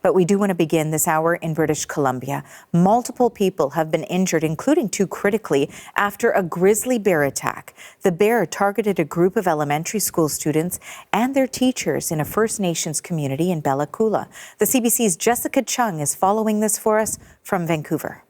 But we do want to begin this hour in British Columbia. Multiple people have been injured, including 2 critically, after a grizzly bear attack. The bear targeted a group of elementary school students and their teachers in a First Nations community in Bella Coola. The CBC's Jessica Chung is following this for us from Vancouver.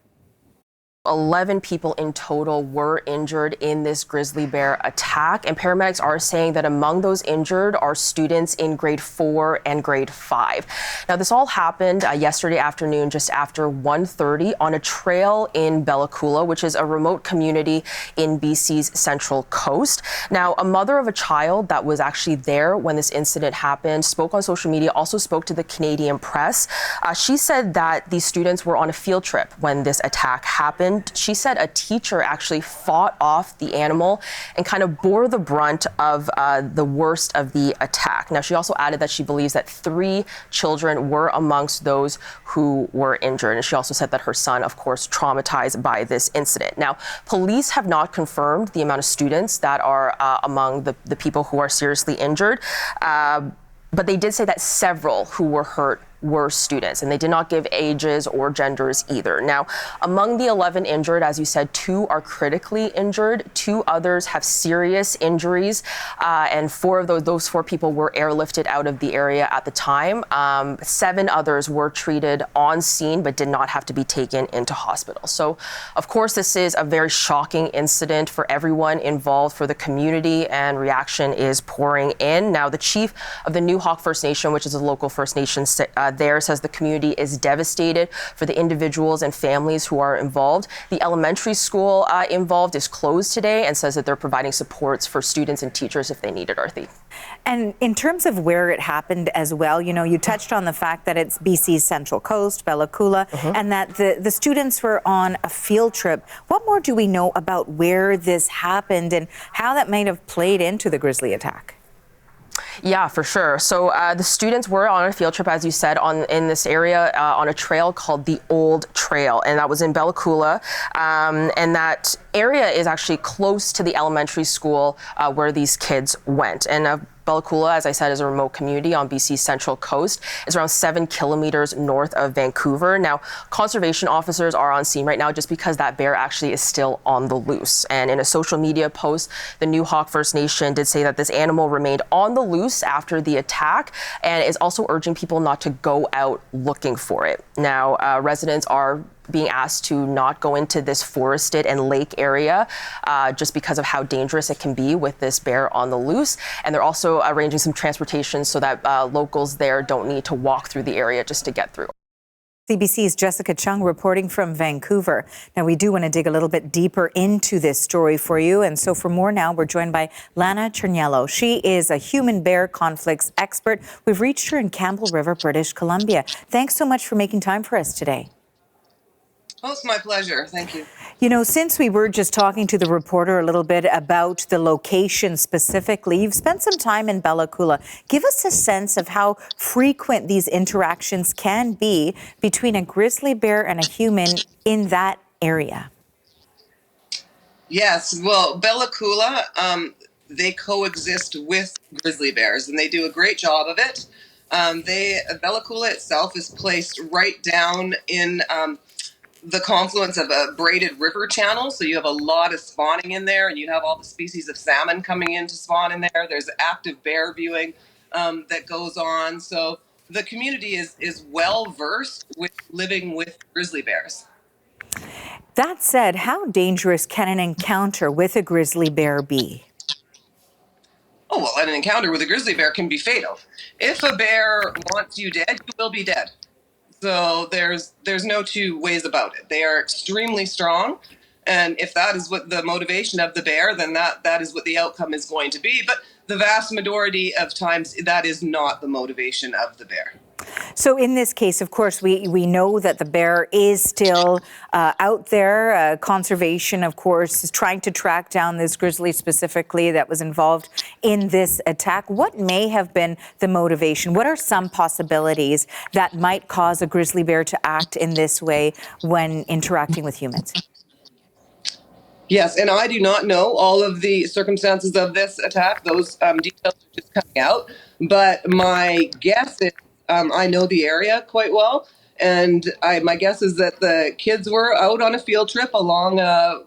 11 people in total were injured in this grizzly bear attack, and paramedics are saying that among those injured are students in grade 4 and grade 5. Now, this all happened yesterday afternoon just after 1:30 on a trail in Bella Coola, which is a remote community in BC's Central Coast. Now, a mother of a child that was actually there when this incident happened spoke on social media, also spoke to the Canadian press. She said that these students were on a field trip when this attack happened. She said a teacher actually fought off the animal and kind of bore the brunt of the worst of the attack. Now, she also added that she believes that 3 children were amongst those who were injured. And she also said that her son, of course, traumatized by this incident. Now, police have not confirmed the amount of students that are among the people who are seriously injured, but they did say that several who were hurt were students, and they did not give ages or genders either. Now, among the 11 injured, as you said, 2 are critically injured. 2 others have serious injuries, and 4 of those 4 people were airlifted out of the area at the time. 7 others were treated on scene, but did not have to be taken into hospital. So, of course, this is a very shocking incident for everyone involved, for the community, and reaction is pouring in. Now, the chief of the Newhawk First Nation, which is a local First Nation there, says the community is devastated for the individuals and families who are involved. The elementary school involved is closed today and says that they're providing supports for students and teachers if they need it, Arthi. And in terms of where it happened as well, you know, you touched on the fact that it's BC's Central Coast, Bella Coola, and that the students were on a field trip. What more do we know about where this happened and how that might have played into the grizzly attack? Yeah, for sure. So the students were on a field trip, as you said, in this area on a trail called the Old Trail, and that was in Bella Coola. And that area is actually close to the elementary school where these kids went. And Bella Coola, as I said, is a remote community on BC's Central Coast. It's around 7 kilometers north of Vancouver. Now, conservation officers are on scene right now just because that bear actually is still on the loose. And in a social media post, the Newhawk First Nation did say that this animal remained on the loose after the attack and is also urging people not to go out looking for it. Now, residents are being asked to not go into this forested and lake area just because of how dangerous it can be with this bear on the loose. And they're also arranging some transportation so that locals there don't need to walk through the area just to get through. CBC's Jessica Chung reporting from Vancouver. Now, we do want to dig a little bit deeper into this story for you. And so for more now, we're joined by Lana Cerniello. She is a human-bear conflicts expert. We've reached her in Campbell River, British Columbia. Thanks so much for making time for us today. Oh, it's my pleasure. Thank you. You know, since we were just talking to the reporter a little bit about the location specifically, you've spent some time in Bella Coola. Give us a sense of how frequent these interactions can be between a grizzly bear and a human in that area. Yes, well, Bella Coola, they coexist with grizzly bears, and they do a great job of it. Bella Coola itself is placed right down in the confluence of a braided river channel. So you have a lot of spawning in there, and you have all the species of salmon coming in to spawn in there. There's active bear viewing that goes on. So the community is well versed with living with grizzly bears. That said, how dangerous can an encounter with a grizzly bear be? Oh, well, an encounter with a grizzly bear can be fatal. If a bear wants you dead, you will be dead. So there's no 2 ways about it. They are extremely strong, and if that is what the motivation of the bear, then that is what the outcome is going to be. But the vast majority of times, that is not the motivation of the bear. So in this case, of course, we know that the bear is still out there. Conservation, of course, is trying to track down this grizzly specifically that was involved in this attack. What may have been the motivation? What are some possibilities that might cause a grizzly bear to act in this way when interacting with humans? Yes, and I do not know all of the circumstances of this attack. Those details are just coming out. But my guess is I know the area quite well, and my guess is that the kids were out on a field trip along a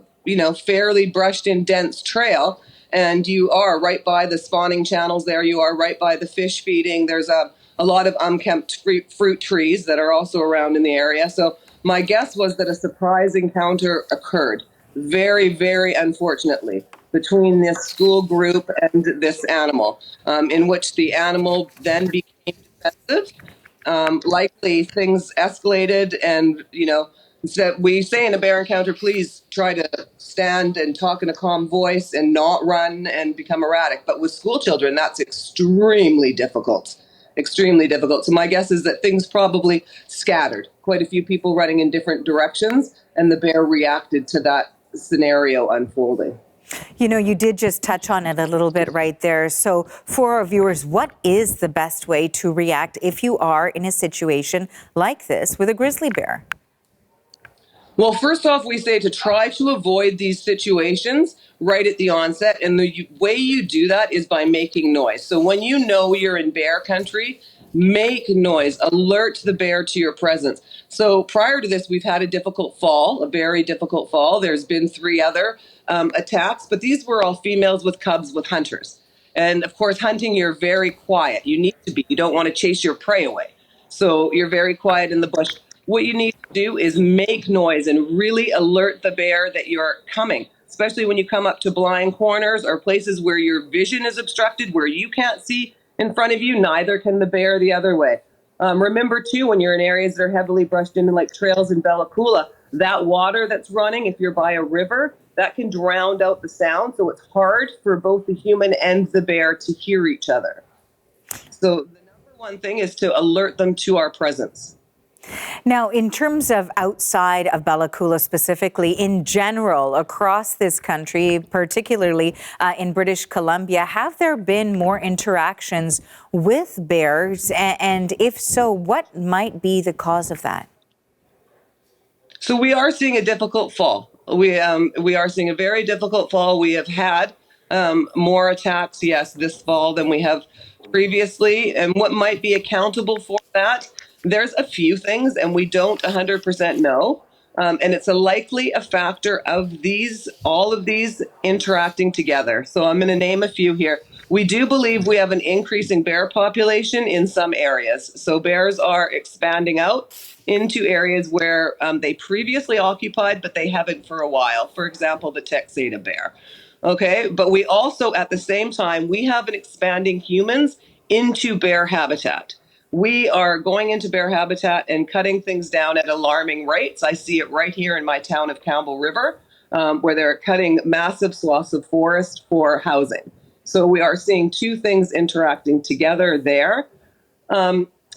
fairly brushed in dense trail, and you are right by the spawning channels there. You are right by the fish feeding. There's a lot of unkempt fruit trees that are also around in the area. So my guess was that a surprise encounter occurred, very, very unfortunately, between this school group and this animal, in which the animal then became defensive. Likely things escalated, and so we say in a bear encounter, please try to stand and talk in a calm voice and not run and become erratic. But with school children, that's extremely difficult. Extremely difficult. So my guess is that things probably scattered. Quite a few people running in different directions, and the bear reacted to that scenario unfolding. You did just touch on it a little bit right there. So for our viewers, what is the best way to react if you are in a situation like this with a grizzly bear? Well, first off, we say to try to avoid these situations right at the onset. And the way you do that is by making noise. So when you know you're in bear country, make noise, alert the bear to your presence. So prior to this, we've had a difficult fall, a very difficult fall. There's been 3 other attacks, but these were all females with cubs with hunters. And of course, hunting, you're very quiet. You need to be. You don't want to chase your prey away. So you're very quiet in the bush. What you need to do is make noise and really alert the bear that you're coming, especially when you come up to blind corners or places where your vision is obstructed, where you can't see in front of you, neither can the bear the other way. Remember, too, when you're in areas that are heavily brushed in, like trails in Bella Coola, that water that's running, if you're by a river, that can drown out the sound. So it's hard for both the human and the bear to hear each other. So the number one thing is to alert them to our presence. Now, in terms of outside of Bella Coola specifically, in general, across this country, particularly in British Columbia, have there been more interactions with bears? And if so, what might be the cause of that? So we are seeing a difficult fall. We are seeing a very difficult fall. We have had more attacks, yes, this fall than we have previously. And what might be accountable for that? There's a few things, and we don't 100% know. And it's likely a factor of all of these interacting together. So I'm going to name a few here. We do believe we have an increasing bear population in some areas. So bears are expanding out into areas where they previously occupied, but they haven't for a while. For example, the Texada bear. Okay, but we also, at the same time, we have an expanding humans into bear habitat. We are going into bear habitat and cutting things down at alarming rates. I see it right here in my town of Campbell River, where they're cutting massive swaths of forest for housing. So we are seeing 2 things interacting together there.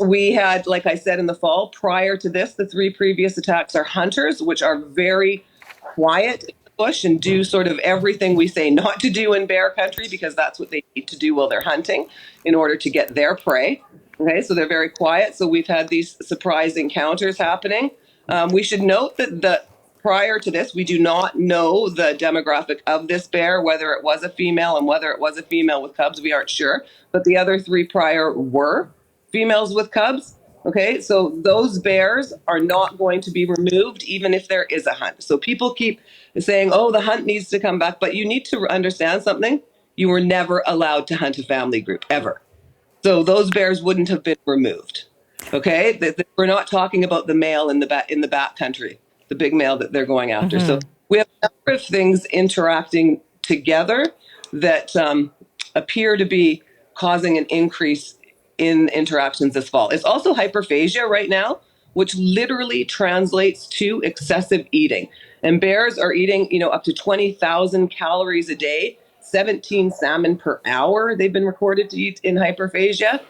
We had, like I said, in the fall, prior to this, the 3 previous attacks are hunters, which are very quiet in the bush and do sort of everything we say not to do in bear country, because that's what they need to do while they're hunting in order to get their prey. Okay, so they're very quiet. So we've had these surprise encounters happening. We should note that prior to this, we do not know the demographic of this bear, whether it was a female and whether it was a female with cubs. We aren't sure. But the other 3 prior were females with cubs. Okay, so those bears are not going to be removed even if there is a hunt. So people keep saying, oh, the hunt needs to come back. But you need to understand something. You were never allowed to hunt a family group, ever. So those bears wouldn't have been removed. Okay, we're not talking about the male in the back country, the big male that they're going after. So we have a number of things interacting together that appear to be causing an increase in interactions this fall. It's also hyperphagia right now, which literally translates to excessive eating. And bears are eating, up to 20,000 calories a day. 17 salmon per hour they've been recorded to eat in hyperphagia.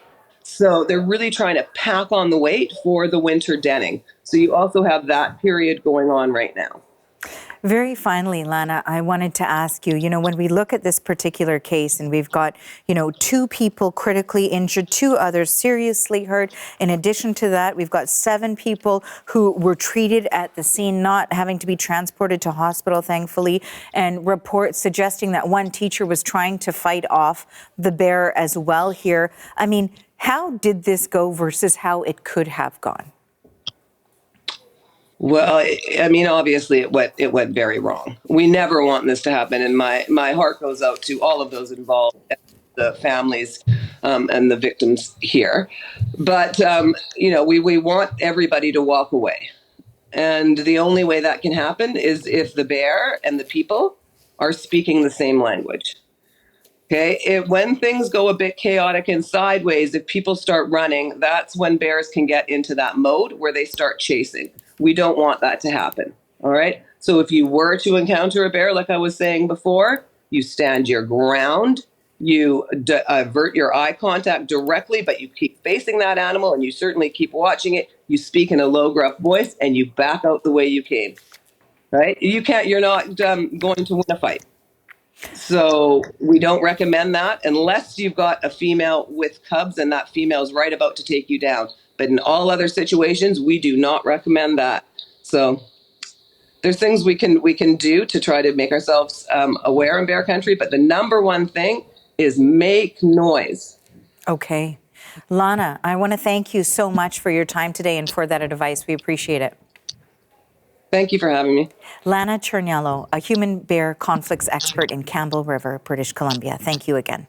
So they're really trying to pack on the weight for the winter denning. So you also have that period going on right now. Very finally, Lana, I wanted to ask you, when we look at this particular case and we've got, 2 people critically injured, 2 others seriously hurt. In addition to that, we've got 7 people who were treated at the scene, not having to be transported to hospital, thankfully, and reports suggesting that one teacher was trying to fight off the bear as well here. I mean, How did this go versus how it could have gone? Well, I mean, obviously, it went very wrong. We never want this to happen, and my heart goes out to all of those involved, the families, and the victims here. But we want everybody to walk away, and the only way that can happen is if the bear and the people are speaking the same language. Okay, when things go a bit chaotic and sideways, if people start running, that's when bears can get into that mode where they start chasing. We don't want that to happen. All right. So if you were to encounter a bear, like I was saying before, you stand your ground, you avert your eye contact directly, but you keep facing that animal and you certainly keep watching it. You speak in a low, gruff voice and you back out the way you came. Right. You're not going to win a fight. So we don't recommend that unless you've got a female with cubs and that female's right about to take you down. But in all other situations, we do not recommend that. So there's things we can do to try to make ourselves aware in bear country. But the number one thing is make noise. Okay. Lana, I want to thank you so much for your time today and for that advice. We appreciate it. Thank you for having me. Lana Cerniello, a human bear conflicts expert in Campbell River, British Columbia. Thank you again.